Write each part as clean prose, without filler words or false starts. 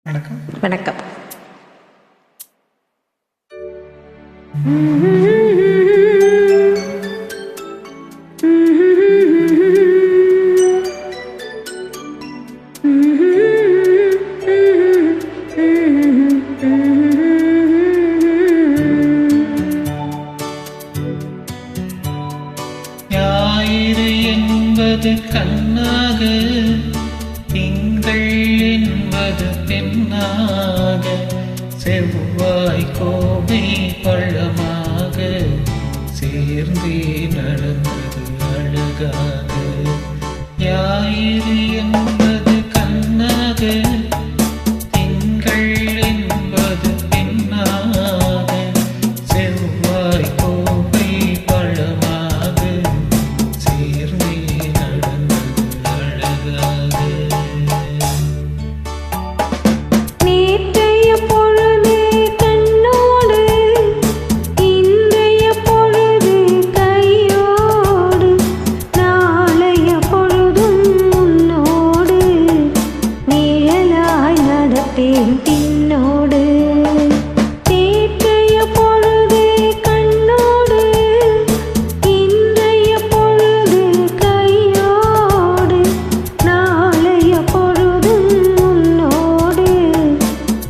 வணக்கம். வணக்கம். ஞாயிறு என்பது கண்ணாக, திங்கள் என்பது பெண்ணாக, செவ்வாய் கோவை பழமாக சேர்ந்தே நடந்தது அழகாக. ஞாயிறு என்பது கண்ணாக, திங்கள் என்பது பெண்ணாக, செவ்வாய் கோவை பழமாக சேர்ந்தே நடந்தது அழகாக. நேற்றைய பொழுது கண்ணோடு, இன்றைய பொழுது கையோடு, நாளைய பொழுதும் உன்னோடு, நிழலாய் நடப்பேன் பின்னோடு. நேற்றைய பொழுது கண்ணோடு, இன்றைய பொழுது கையோடு, நாளைய பொழுதும் உன்னோடு,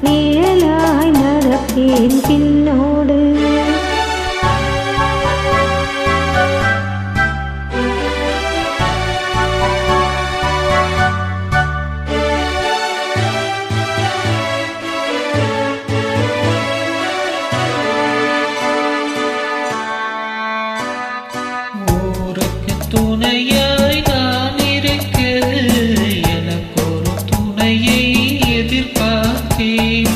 நிழலாய் நடப்பேன் பின்னோடு. ஊருக்கு துணையாய் நான் இருக்க, எனக்கு ஒரு துணையை எதிர்பார்த்தேன்.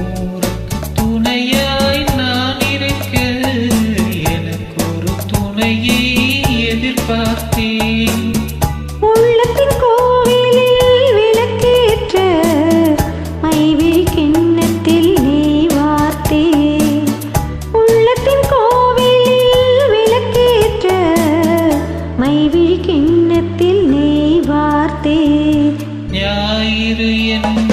ஊருக்கு துணையாய் நான் இருக்க, எனக்கு ஒரு துணையை எதிர்பார்த்தேன். உள்ளத்தின் கோவிலில் விளக்கேற்ற, மைவிழி கிண்ணத்தில் நெய் வார்த்தேன். உள்ளத்தின் கோவிலில் விளக்கேற்ற, மைவிழி கிண்ணத்தில் நெய் வார்த்தேன். ஞாயிறு என்